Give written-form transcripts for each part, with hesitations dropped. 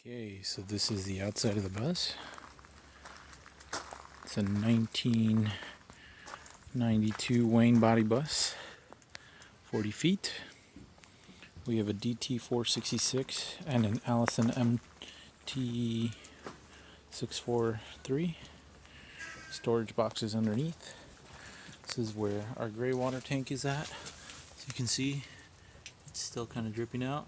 Okay, so this is the outside of the bus. It's a 1992 Wayne body bus, 40 feet. We have a DT466 and an Allison MT643. Storage boxes underneath. This is where our gray water tank is at. As you can see, it's still kind of dripping out.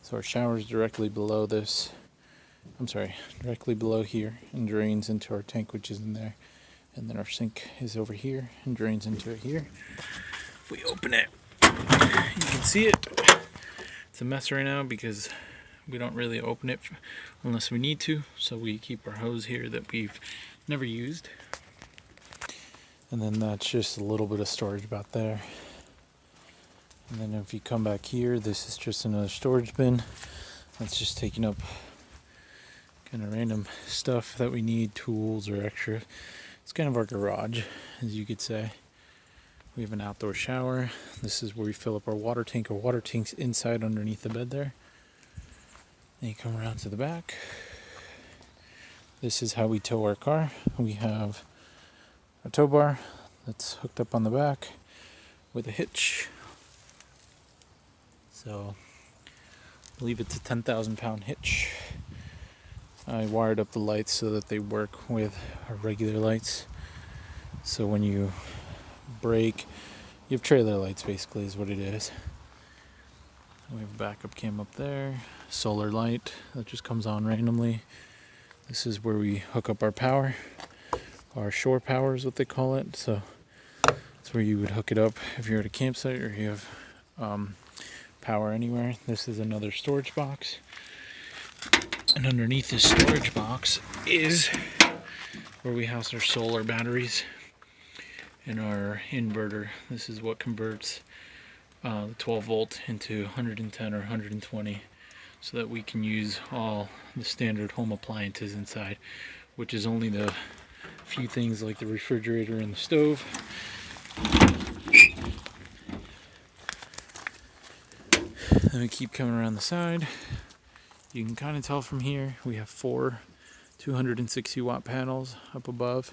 So our shower is directly below this. Directly below here and drains into our tank, which is in there. And then our sink is over here and drains into it here. If we open it, you can see it. It's a mess right now because we don't really open it unless we need to. So we keep our hose here that we've never used. And then that's just a little bit of storage about there. And then if you come back here, this is just another storage bin. That's just taking up kind of random stuff that we need, tools or extra. It's kind of our garage, as you could say. We have an outdoor shower. This is where we fill up our water tank. Our water tank's inside underneath the bed there. Then you come around to the back. This is how we tow our car. We have a tow bar that's hooked up on the back with a hitch. So I believe it's a 10,000 pound hitch. I wired up the lights so that they work with our regular lights. So when you brake, you have trailer lights basically is what it is. We have a backup cam up there, solar light that just comes on randomly. This is where we hook up our power. Our shore power is what they call it. So that's where you would hook it up if you're at a campsite or you have power anywhere. This is another storage box, and underneath this storage box is where we house our solar batteries and our inverter. This is what converts the 12 volt into 110 or 120 so that we can use all the standard home appliances inside, which is only the few things like the refrigerator and the stove. Then we keep coming around the side. You can kind of tell from here we have 4 260 watt panels up above.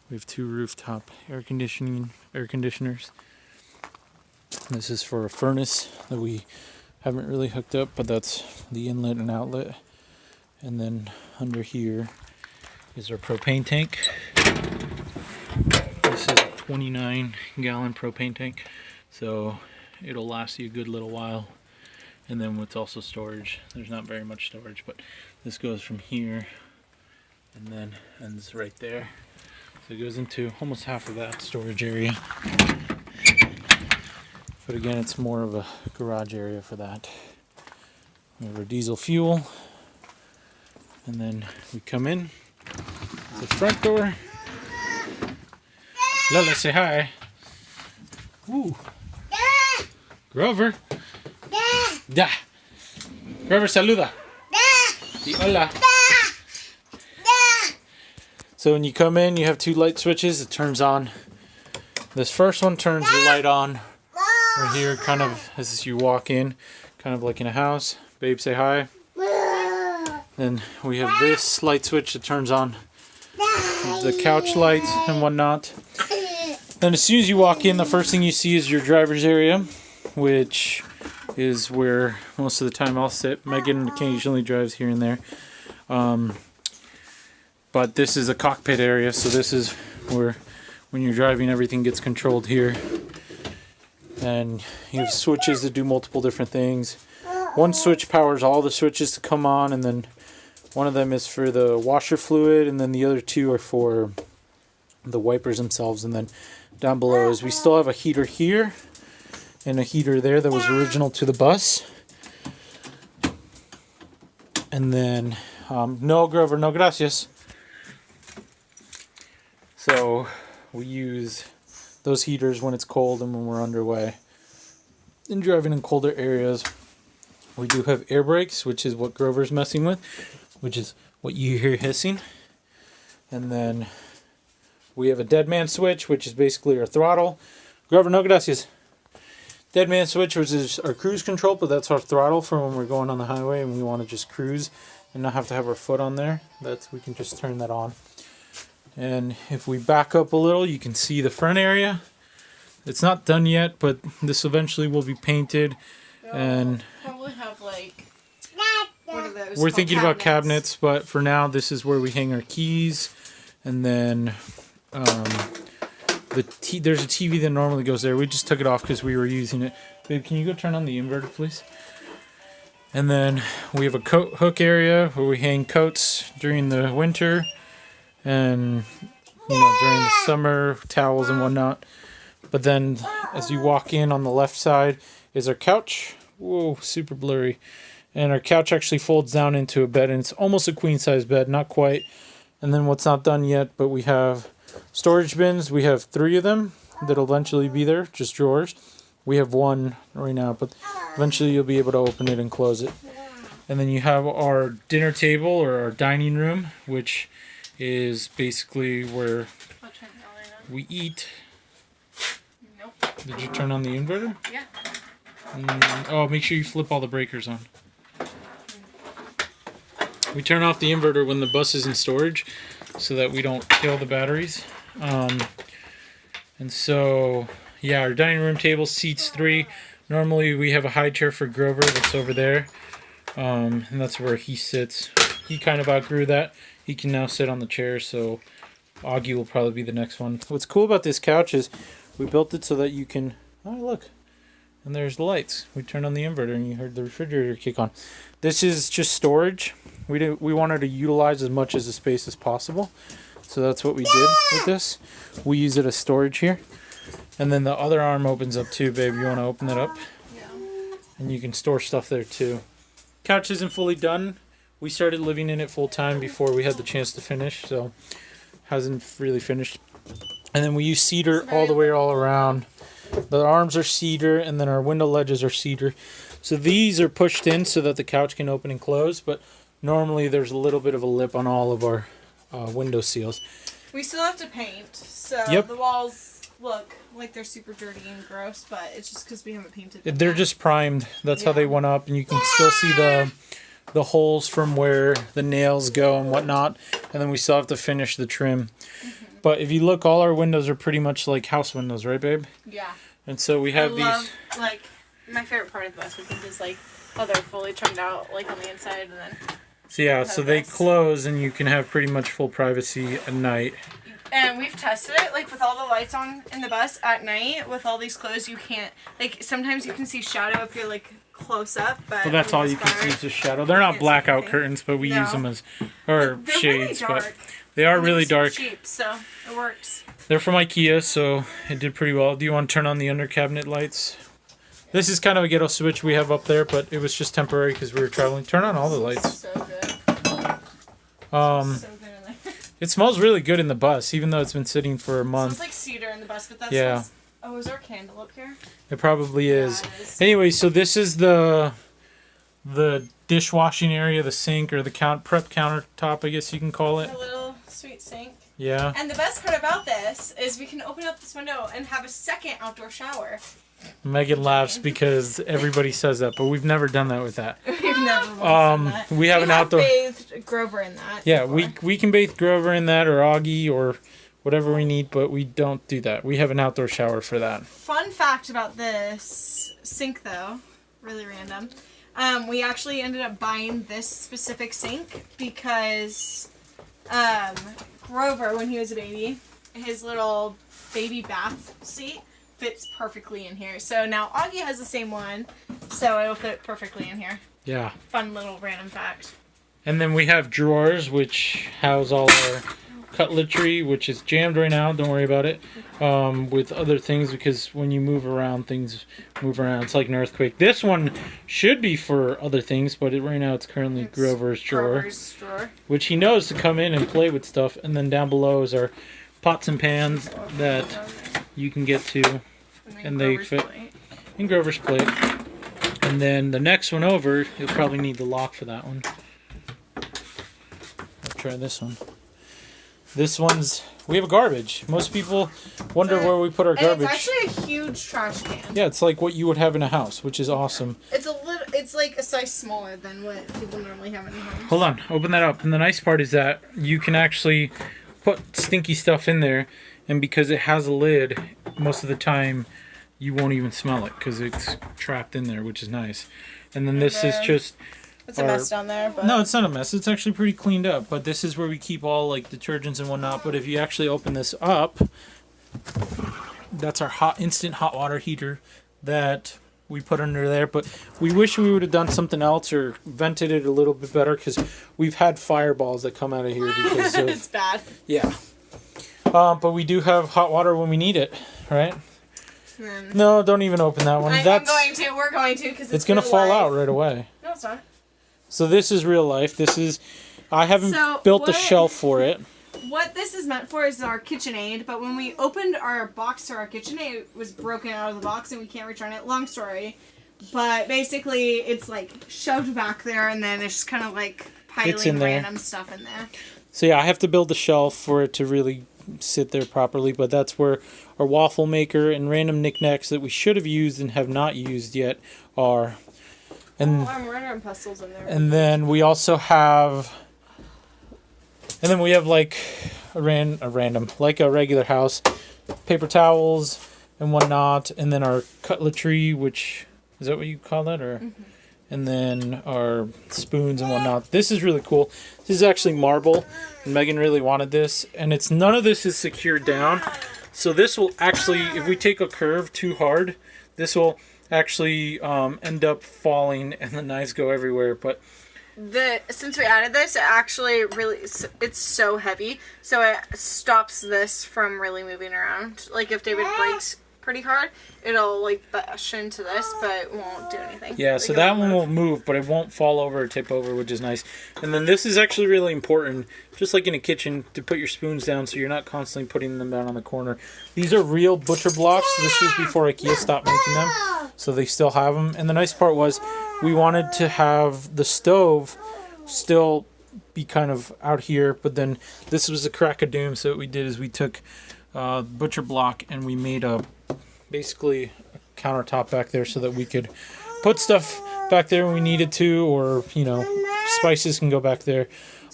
We have 2 rooftop air conditioners. This is for a furnace that we haven't really hooked up, but that's the inlet and outlet. And then under here is our propane tank. This is a 29 gallon propane tank, so it'll last you a good little while. And then with also storage, there's not very much storage, but this goes from here and then ends right there. So it goes into almost half of that storage area. But again, it's more of a garage area for that. We have our diesel fuel. And then we come in the front door. Lola, say hi. Woo. Grover. Da. Grover, saluda. Di hola. So when you come in, you have 2 light switches. It turns on. This first one turns the light on right here, kind of as you walk in, kind of like in a house. Babe, say hi. Then we have this light switch that turns on the couch lights and whatnot. Then as soon as you walk in, the first thing you see is your driver's area, which is where most of the time I'll sit. Megan occasionally drives here and there. But this is a cockpit area, so this is where when you're driving everything gets controlled here. And you have switches that do multiple different things. One switch powers all the switches to come on, and then one of them is for the washer fluid, and then the other 2 are for the wipers themselves. And then down below is we still have a heater here and a heater there that was original to the bus. And then, no, Grover, no gracias. So we use those heaters when it's cold and when we're underway. And driving in colder areas, we do have air brakes, which is what Grover's messing with, which is what you hear hissing. And then we have a dead man switch, which is basically our throttle. Grover, no gracias. Dead man switch, which is our cruise control, but that's our throttle for when we're going on the highway and we want to just cruise and not have to have our foot on there. We can just turn that on. And if we back up a little, you can see the front area. It's not done yet, but this eventually will be painted. And probably have like what are those? We're thinking about cabinets, but for now, this is where we hang our keys. And then there's a TV that normally goes there. We just took it off because we were using it. Babe, can you go turn on the inverter, please? And then we have a coat hook area where we hang coats during the winter. And, you know, during the summer, towels and whatnot. But then, as you walk in on the left side, is our couch. Whoa, super blurry. And our couch actually folds down into a bed, and it's almost a queen-size bed, not quite. And then what's not done yet, but we have storage bins. We have 3 of them that'll eventually be there, just drawers. We have 1 right now, but eventually you'll be able to open it and close it. And then you have our dinner table, or our dining room, which is basically where we eat. Nope. Did you turn on the inverter? Yeah. Oh, make sure you flip all the breakers on. We turn off the inverter when the bus is in storage so that we don't kill the batteries. And so, yeah, our dining room table seats 3. Normally we have a high chair for Grover that's over there. And that's where he sits. He kind of outgrew that. He can now sit on the chair, so Augie will probably be the next one. What's cool about this couch is we built it so that you can... Oh, look. And there's the lights. We turned on the inverter and you heard the refrigerator kick on. This is just storage. We wanted to utilize as much of the space as possible. So that's what we did with this. We use it as storage here. And then the other arm opens up too, babe. You want to open that up? Yeah. And you can store stuff there too. Couch isn't fully done. We started living in it full time before we had the chance to finish, so hasn't really finished. And then we use cedar all the way all around. The arms are cedar, and then our window ledges are cedar. So these are pushed in so that the couch can open and close, but normally there's a little bit of a lip on all of our window seals. We still have to paint, so the walls look like they're super dirty and gross, but it's just because we haven't painted them. They're just primed. That's how they went up, and you can still see the holes from where the nails go and whatnot, and then we still have to finish the trim. But if you look, all our windows are pretty much like house windows, right, babe? Yeah. And so we have these. Like, my favorite part of the bus, I think, is like how they're fully trimmed out, like on the inside, and then. So yeah, so they close, and you can have pretty much full privacy at night. And we've tested it, like with all the lights on in the bus at night. With all these closed, you can't. Like sometimes you can see shadow if you're like close up, but. Well, that's all you can see is just shadow. They're not blackout curtains, but we use them as they're shades. Really dark. But they are really dark. Cheap, so it works. They're from IKEA, so it did pretty well. Do you want to turn on the under cabinet lights? This is kind of a ghetto switch we have up there, but it was just temporary because we were traveling. Turn on all the lights. So good. So good in there. It smells really good in the bus, even though it's been sitting for a month. It smells like cedar in the bus, but that's oh, is there a candle up here? It probably is. Yeah, it is. Anyway, so this is the dishwashing area, the sink, or the prep countertop, I guess you can call it. A little sweet sink. Yeah. And the best part about this is we can open up this window and have a second outdoor shower. Megan laughs because everybody says that, but we've never done that with that. We've never done that. We have an outdoor. Bathed Grover in that. Yeah, before. we can bathe Grover in that, or Augie, or whatever we need, but we don't do that. We have an outdoor shower for that. Fun fact about this sink, though, really random. We actually ended up buying this specific sink because Grover, when he was a baby, his little baby bath seat fits perfectly in here. So now Augie has the same one, so it'll fit perfectly in here. Yeah. Fun little random fact. And then we have drawers, which house all our cutlery, which is jammed right now. Don't worry about it. With other things, because when you move around, things move around. It's like an earthquake. This one should be for other things, but right now it's currently Grover's drawer, which he knows to come in and play with stuff. And then down below is our pots and pans that you can get to, and they fit in Grover's plate. And then the next one over, you'll probably need the lock for that one. I'll try this one. This one's We have a garbage. Most people wonder where we put our And garbage. it's actually a huge trash can. Yeah, it's like what you would have in a house, which is awesome. It's like a size smaller than what people normally have in homes. Hold on, open that up. And the nice part is that you can actually put stinky stuff in there, and because it has a lid, most of the time you won't even smell it because it's trapped in there, which is nice. And then this is just... It's a mess down there, but... No, it's not a mess. It's actually pretty cleaned up. But this is where we keep all like detergents and whatnot. But if you actually open this up, that's our instant hot water heater that we put under there. But we wish we would have done something else or vented it a little bit better because we've had fireballs that come out of here because of... It's bad. Yeah. But we do have hot water when we need it, right? No, don't even open that one. I'm going to. We're going to because it's going to fall out right away. No, it's not. So this is real life. I haven't built a shelf for it. What this is meant for is our KitchenAid, but when we opened our box to our KitchenAid, it was broken out of the box and we can't return it. Long story. But basically, it's like shoved back there and then it's just kind of like piling random stuff in there. So yeah, I have to build a shelf for it to really sit there properly, but that's where our waffle maker and random knickknacks that we should have used and have not used yet are. And I'm rendering pestles in there. And then we also have, like a random, like a regular house, paper towels and whatnot, and then our cutlery, which is that what you call that, or? Mm-hmm. And then our spoons and whatnot. This is really cool. This is actually marble. Megan really wanted this, and none of this is secured down. So this will actually, if we take a curve too hard, this will actually end up falling, and the knives go everywhere. But since we added this, it actually really it's so heavy, so it stops this from really moving around. Like if David breaks pretty hard, it'll like bash into this, but it won't do anything. Yeah, so that one will move, but it won't fall over or tip over, which is nice. And then this is actually really important, just like in a kitchen, to put your spoons down so you're not constantly putting them down on the corner. These are real butcher blocks. This was before IKEA stopped making them, so they still have them. And the nice part was we wanted to have the stove still be kind of out here, but then this was a crack of doom, so what we did is we took butcher block and we made basically a countertop back there so that we could put stuff back there when we needed to, or spices can go back there.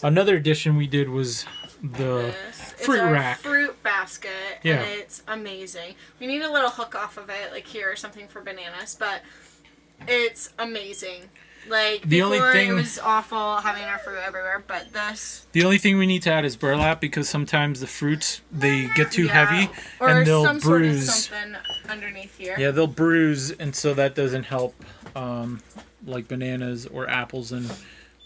Another addition we did was the fruit rack. Fruit basket, yeah. And it's amazing. We need a little hook off of it, like here or something for bananas, but it's amazing. Like, the before only thing, it was awful having our fruit everywhere, but this... The only thing we need to add is burlap, because sometimes the fruits, they get too heavy, and they'll some bruise. Sort of something underneath here. Yeah, they'll bruise, and so that doesn't help, like bananas or apples and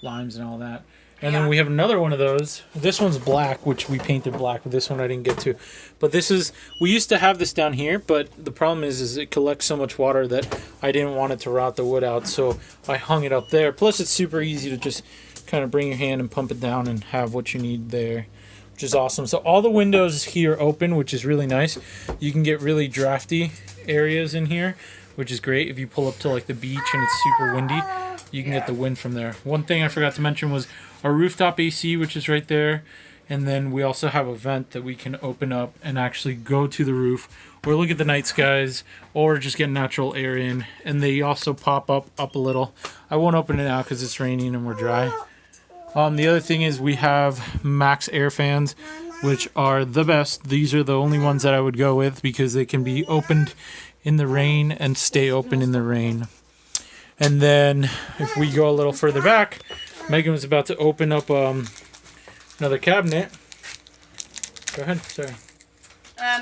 limes and all that. And then we have another one of those. This one's black, which we painted black, but this one I didn't get to. But this is, we used to have this down here, but the problem is it collects so much water that I didn't want it to rot the wood out, so I hung it up there. Plus, it's super easy to just kind of bring your hand and pump it down and have what you need there, which is awesome. So all the windows here open, which is really nice. You can get really drafty areas in here, which is great. If you pull up to like the beach and it's super windy, you can get the wind from there. One thing I forgot to mention was our rooftop AC, which is right there. And then we also have a vent that we can open up and actually go to the roof or look at the night skies or just get natural air in. And they also pop up a little. I won't open it now because it's raining and we're dry. The other thing is we have max air fans, which are the best. These are the only ones that I would go with because they can be opened in the rain and stay open in the rain. And then if we go a little further back, Megan was about to open up another cabinet. Go ahead, sorry.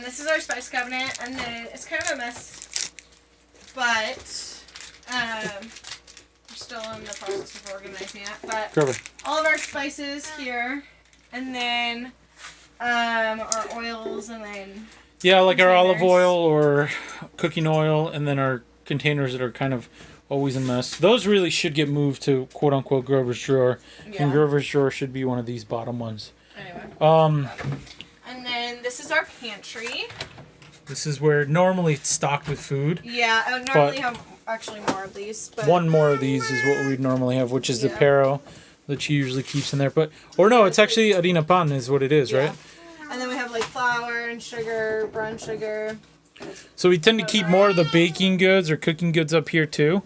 This is our spice cabinet, and then it's kind of a mess, but we're still in the process of organizing it. But Grover. All of our spices here, and then our oils, and then yeah, like our olive oil or cooking oil, and then our containers that are kind of always a mess. Those really should get moved to quote unquote Grover's drawer. Yeah. And Grover's drawer should be one of these bottom ones. Anyway. And then this is our pantry. This is where normally it's stocked with food. Yeah, I would normally have actually more of these. But one more of these is what we'd normally have, which is the Pero that she usually keeps in there. But or no, it's actually harina pan is what it is, right? And then we have like flour and sugar, brown sugar. So we tend to keep more of the baking goods or cooking goods up here too.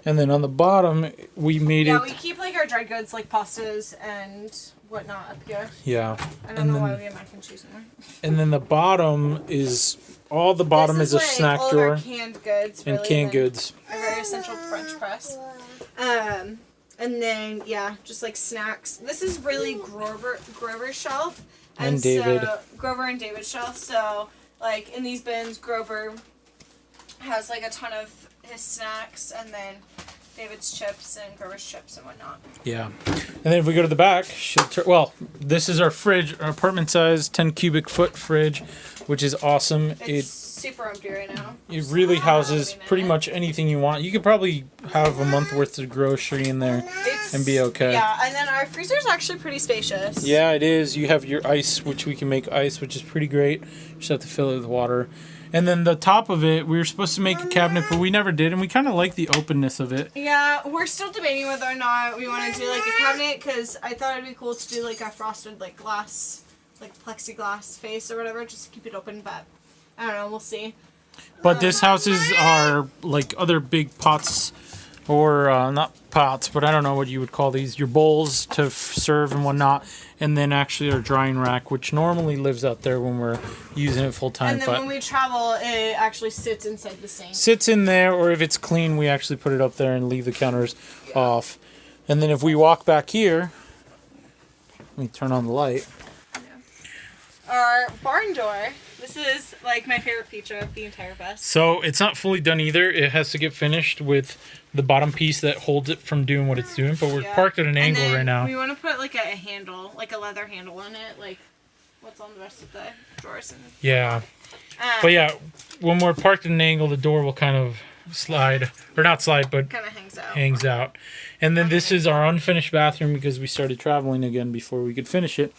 And then on the bottom, we made Yeah, it... we keep like our dried goods like pastas and whatnot up here. Yeah. I don't know why we have mac and cheese in there. And then the bottom is... All the bottom is a like snack all drawer. Of our canned goods, really, and canned goods. A very essential French press. And then, yeah, just like snacks. This is really Grover's shelf. And David. So, Grover and David's shelf. So, like, in these bins, Grover has like a ton of his snacks, and then David's chips and Grover's chips and whatnot. Yeah. And then if we go to the back, well, this is our fridge, our apartment size 10 cubic foot fridge, which is awesome. It's super empty right now. It really houses pretty much anything you want. You could probably have a month worth of grocery in there and be okay. Yeah, and then our freezer is actually pretty spacious. Yeah, it is. You have your ice, which we can make ice, which is pretty great. Just have to fill it with water. And then the top of it, we were supposed to make a cabinet, but we never did, and we kind of like the openness of it. Yeah, we're still debating whether or not we want to do like a cabinet, because I thought it'd be cool to do like a frosted like glass, like plexiglass face or whatever, just to keep it open, but I don't know, we'll see. But this houses are like other big pots, or not pots, but I don't know what you would call these, your bowls to serve and whatnot, and then actually our drying rack, which normally lives out there when we're using it full time. And then when we travel, it actually sits inside the sink. Sits in there, or if it's clean, we actually put it up there and leave the counters off. And then if we walk back here, let me turn on the light. Our barn door. This is like my favorite feature of the entire bus. So it's not fully done either. It has to get finished with the bottom piece that holds it from doing what it's doing. But we're parked at an angle right now. We want to put like a handle, like a leather handle on it, like what's on the rest of the drawers. Yeah. But yeah, when we're parked at an angle, the door will kind of slide, or not slide, but kind of hangs out. And then this is our unfinished bathroom because we started traveling again before we could finish it.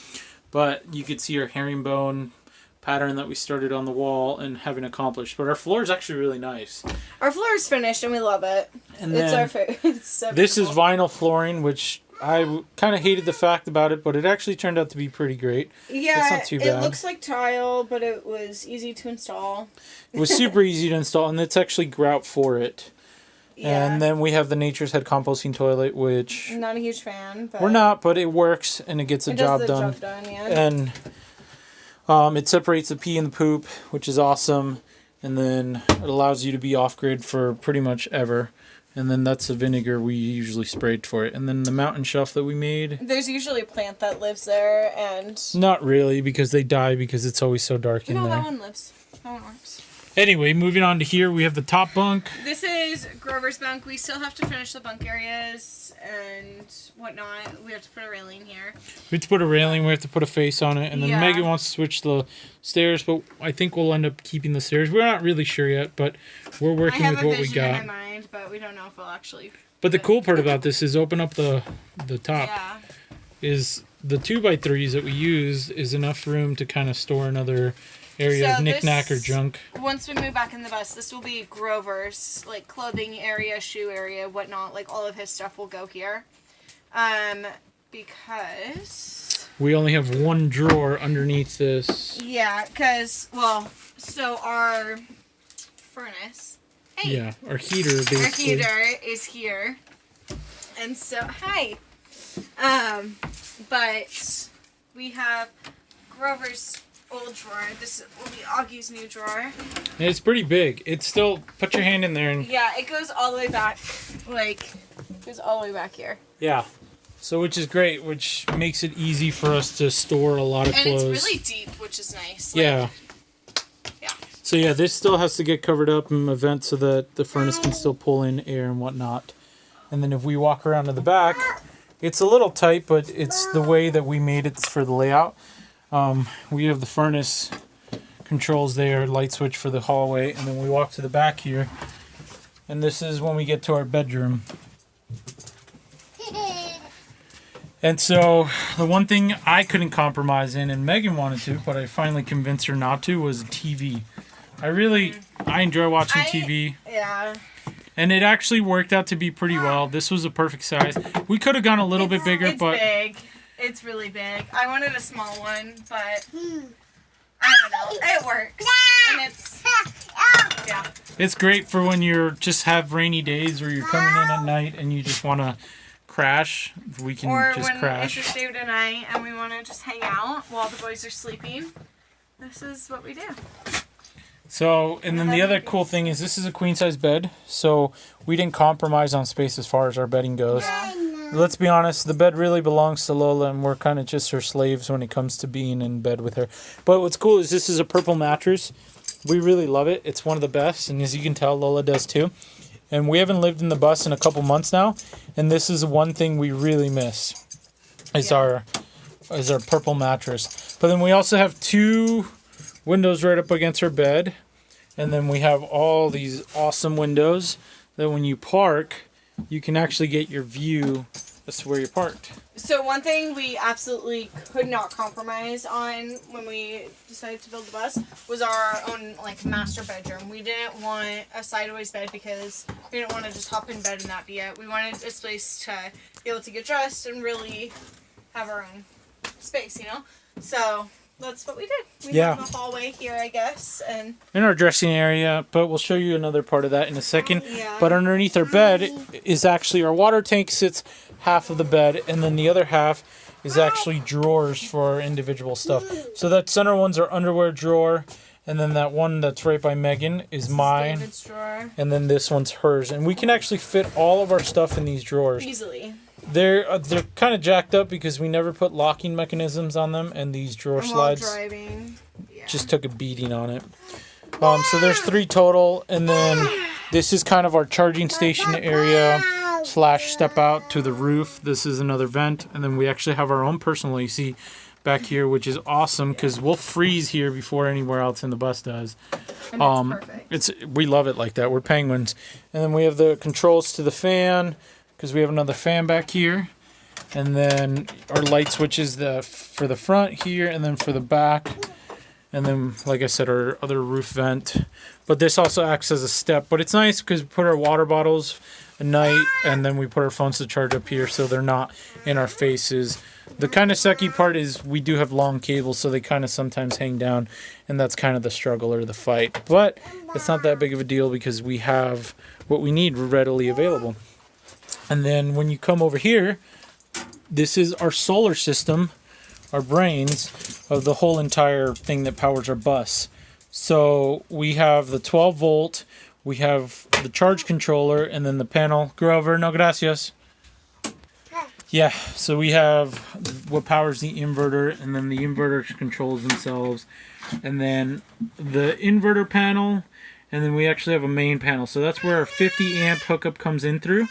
But you could see our herringbone pattern that we started on the wall and having accomplished. But our floor is actually really nice. Our floor is finished and we love it. And it's our favorite. It's so this beautiful. is vinyl flooring, which I kind of hated the fact about it, but it actually turned out to be pretty great. Yeah, it's not too bad. It looks like tile, but it was easy to install. It was super easy to install, and it's actually grout for it. Yeah. And then we have the Nature's Head composting toilet, which... I'm not a huge fan, but... We're not, but it works, and it gets the job done. Job done, yeah. And it separates the pee and the poop, which is awesome. And then it allows you to be off-grid for pretty much ever. And then that's the vinegar we usually sprayed for it. And then the mountain shelf that we made... There's usually a plant that lives there, and... Not really, because they die because it's always so dark in there. No, that one lives. That one works. Anyway, moving on to here, we have the top bunk. This is Grover's bunk. We still have to finish the bunk areas and whatnot. We have to put a railing here. We have to put a railing, we have to put a face on it, and then Megan wants to switch the stairs, but I think we'll end up keeping the stairs. We're not really sure yet, but we're working with what we got. I have a vision in my mind, but we don't know if we'll actually... But the cool part about this is open up the top. Yeah. Is the 2x3s that we use is enough room to kind of store another area of knick-knack or junk. Once we move back in the bus, this will be Grover's, like, clothing area, shoe area, whatnot. Like, all of his stuff will go here. Because... We only have one drawer underneath this. Yeah, because, well, so our furnace... Hey! Yeah, our heater, basically. Our heater is here. And so, hi! But we have Grover's old drawer. This will be Augie's new drawer. And it's pretty big. It's still, put your hand in there and... Yeah, it goes all the way back, like, it goes all the way back here. Yeah. So, which is great, which makes it easy for us to store a lot of clothes. And it's really deep, which is nice. Like, yeah. Yeah. So, yeah, this still has to get covered up and vent so that the furnace can still pull in air and whatnot. And then if we walk around to the back, it's a little tight, but it's the way that we made it for the layout. We have the furnace controls there, light switch for the hallway, and then we walk to the back here. And this is when we get to our bedroom. And so the one thing I couldn't compromise in, and Megan wanted to, but I finally convinced her not to, was a TV. I enjoy watching TV. Yeah. And it actually worked out to be pretty well. This was a perfect size. We could have gone a little bit bigger, but... It's big. It's really big. I wanted a small one, but I don't know. It works. And it's, yeah. It's great for when you're just have rainy days or you're coming in at night and you just want to crash. We can Or just when crash. it's just day to night and we want to just hang out while the boys are sleeping. This is what we do. So, and then the other cool thing is this is a queen size bed. So we didn't compromise on space as far as our bedding goes. Yeah. Let's be honest, the bed really belongs to Lola and we're kind of just her slaves when it comes to being in bed with her. But what's cool is this is a purple mattress. We really love it. It's one of the best, and as you can tell, Lola does too. And we haven't lived in the bus in a couple months now, and this is one thing we really miss is our purple mattress. But then we also have 2 windows right up against her bed, and then we have all these awesome windows that when you park, you can actually get your view as to where you're parked. So one thing we absolutely could not compromise on when we decided to build the bus was our own like master bedroom. We didn't want a sideways bed because we didn't want to just hop in bed and that be it. We wanted a space to be able to get dressed and really have our own space, you know? So that's what we did. We have a hallway here, I guess, and in our dressing area, but we'll show you another part of that in a second. Yeah. But underneath our bed is actually our water tank sits half of the bed, and then the other half is actually drawers for our individual stuff. So that center one's our underwear drawer, and then that one that's right by Megan is mine, David's drawer. and then this one's hers. And we can actually fit all of our stuff in these drawers. Easily. They're kind of jacked up because we never put locking mechanisms on them, and these drawer And while slides driving, just took a beating on it. So there's 3 total, and then this is kind of our charging station area / step out to the roof. This is another vent, and then we actually have our own personal AC back here, which is awesome because we'll freeze here before anywhere else in the bus does. And it's perfect. We love it like that. We're penguins. And then we have the controls to the fan because we have another fan back here, and then our light switches for the front here, and then for the back. And then, like I said, our other roof vent. But this also acts as a step. But it's nice because we put our water bottles at night, and then we put our phones to charge up here so they're not in our faces. The kind of sucky part is we do have long cables, so they kind of sometimes hang down, and that's kind of the struggle or the fight. But it's not that big of a deal because we have what we need readily available. And then when you come over here, this is our solar system, our brains of the whole entire thing that powers our bus. So we have the 12 volt, we have the charge controller, and then the panel. Grover, no gracias. Yeah, so we have what powers the inverter, and then the inverter controls themselves, and then the inverter panel, and then we actually have a main panel. So that's where our 50 amp hookup comes in through,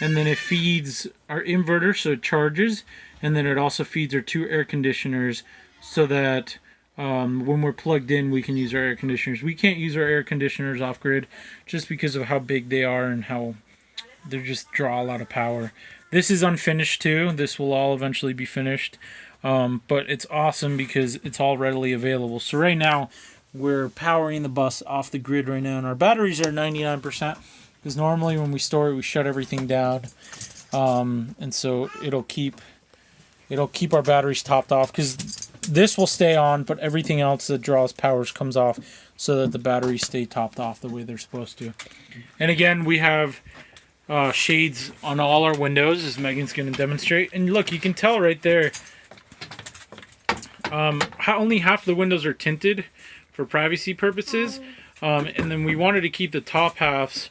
and then it feeds our inverter, so it charges, and then it also feeds our 2 air conditioners so that when we're plugged in, we can use our air conditioners. We can't use our air conditioners off grid just because of how big they are and how they just draw a lot of power. This is unfinished too. This will all eventually be finished. But it's awesome because it's all readily available. So right now, we're powering the bus off the grid right now, and our batteries are 99%. Because normally when we store it, we shut everything down. And so it'll keep our batteries topped off, because this will stay on, but everything else that draws powers comes off so that the batteries stay topped off the way they're supposed to. And again, we have shades on all our windows, as Megan's going to demonstrate. And look, you can tell right there, only half the windows are tinted for privacy purposes. And then we wanted to keep the top halves